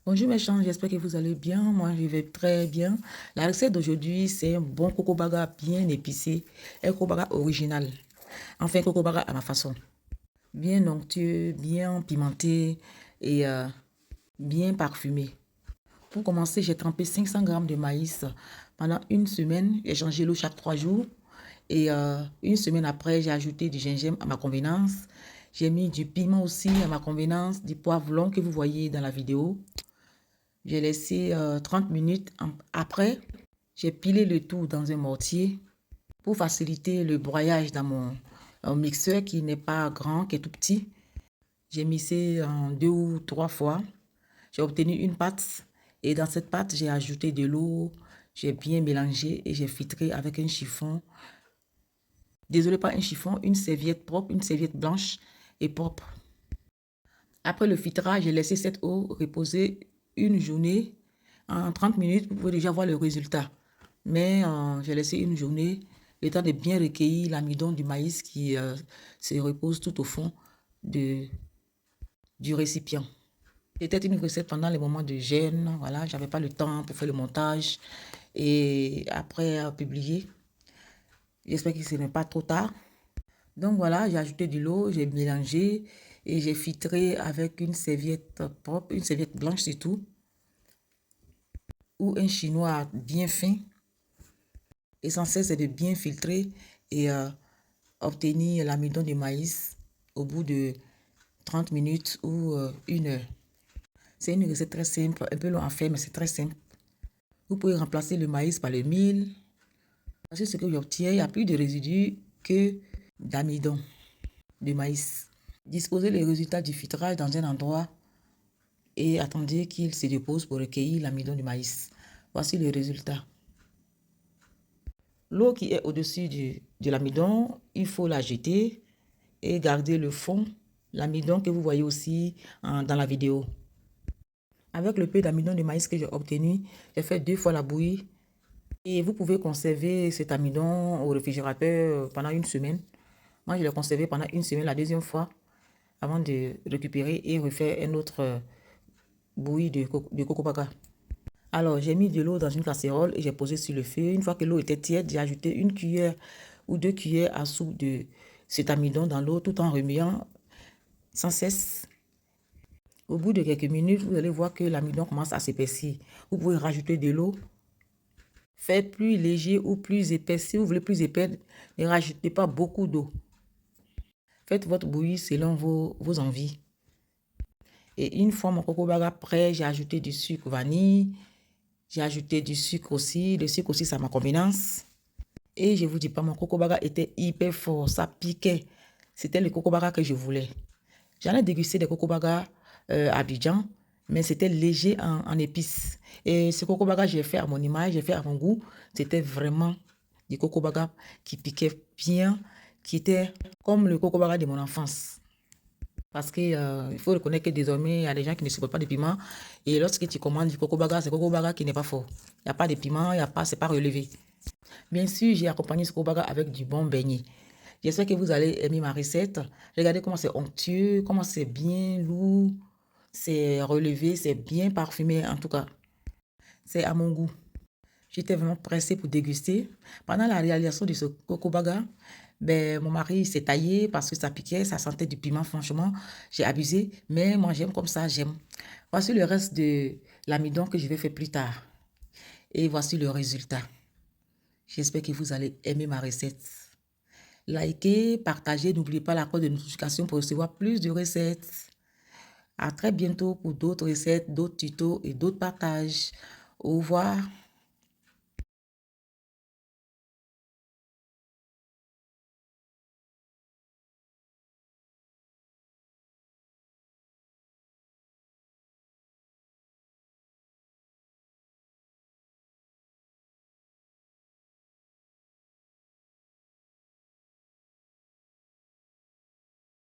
Bonjour mes chers, j'espère que vous allez bien. Moi, je vais très bien. La recette d'aujourd'hui, c'est un bon coco baga bien épicé, un coco baga original. Enfin, un coco baga à ma façon. Bien onctueux, bien pimenté et bien parfumé. Pour commencer, j'ai trempé 500 grammes de maïs pendant une semaine. J'ai changé l'eau chaque 3 jours. Et une semaine après, j'ai ajouté du gingembre à ma convenance. J'ai mis du piment aussi à ma convenance, du poivron que vous voyez dans la vidéo. J'ai laissé 30 minutes. Après, j'ai pilé le tout dans un mortier pour faciliter le broyage dans mon mixeur qui n'est pas grand, qui est tout petit. J'ai mixé en 2 ou 3 fois. J'ai obtenu une pâte et dans cette pâte, j'ai ajouté de l'eau. J'ai bien mélangé et j'ai filtré avec un chiffon. Désolé, pas un chiffon, une serviette propre, une serviette blanche et propre. Après le filtrage, j'ai laissé cette eau reposer une journée. En 30 minutes, vous pouvez déjà voir le résultat. Mais j'ai laissé une journée, le temps de bien recueillir l'amidon du maïs qui se repose tout au fond du récipient. C'était une recette pendant les moments de jeûne. Voilà, j'avais pas le temps pour faire le montage. Et après publier, j'espère que ce n'est pas trop tard. Donc voilà, j'ai ajouté de l'eau, j'ai mélangé et j'ai filtré avec une serviette propre, une serviette blanche surtout, ou un chinois bien fin. L'essentiel, c'est de bien filtrer et obtenir l'amidon de maïs au bout de 30 minutes ou 1 heure. C'est une recette très simple, un peu long à faire, mais c'est très simple. Vous pouvez remplacer le maïs par le mil. Parce que ce que j'obtiens, il n'y a plus de résidus que d'amidon de maïs. Disposez les résultats du filtrage dans un endroit et attendez qu'il se dépose pour recueillir l'amidon du maïs. Voici le résultat. L'eau qui est au-dessus de l'amidon, il faut la jeter et garder le fond, l'amidon que vous voyez aussi dans la vidéo. Avec le peu d'amidon de maïs que j'ai obtenu, j'ai fait 2 fois la bouillie. Et vous pouvez conserver cet amidon au réfrigérateur pendant une semaine. Moi, je l'ai conservé pendant une semaine la deuxième fois avant de récupérer et refaire un autre bouillie de coco baga. Alors, j'ai mis de l'eau dans une casserole et j'ai posé sur le feu. Une fois que l'eau était tiède, j'ai ajouté 1 cuillère ou 2 cuillères à soupe de cet amidon dans l'eau tout en remuant sans cesse. Au bout de quelques minutes, vous allez voir que l'amidon commence à s'épaissir. Vous pouvez rajouter de l'eau. Faites plus léger ou plus épais. Si vous voulez plus épais, ne rajoutez pas beaucoup d'eau. Faites votre bouillie selon vos envies. Et une fois mon coco baga prêt, j'ai ajouté du sucre vanille. J'ai ajouté du sucre aussi. Le sucre aussi, ça ma convenance. Et je vous dis pas, mon coco baga était hyper fort. Ça piquait. C'était le coco baga que je voulais. J'en ai dégusté des coco baga à Abidjan, mais c'était léger en épices. Et ce coco baga, j'ai fait à mon image, j'ai fait à mon goût. C'était vraiment du coco baga qui piquait bien, qui était comme le coco baga de mon enfance. Parce qu'il faut reconnaître que désormais, il y a des gens qui ne supportent pas de piment. Et lorsque tu commandes du coco baga, c'est coco baga qui n'est pas fort. Il n'y a pas de piment, c'est pas relevé. Bien sûr, j'ai accompagné ce coco baga avec du bon beignet. J'espère que vous allez aimer ma recette. Regardez comment c'est onctueux, comment c'est bien lourd, c'est relevé, c'est bien parfumé en tout cas. C'est à mon goût. J'étais vraiment pressée pour déguster. Pendant la réalisation de ce coco baga, ben, mon mari s'est taillé parce que ça piquait, ça sentait du piment, franchement. J'ai abusé, mais moi j'aime comme ça, j'aime. Voici le reste de l'amidon que je vais faire plus tard. Et voici le résultat. J'espère que vous allez aimer ma recette. Likez, partagez, n'oubliez pas la cloche de notification pour recevoir plus de recettes. À très bientôt pour d'autres recettes, d'autres tutos et d'autres partages. Au revoir.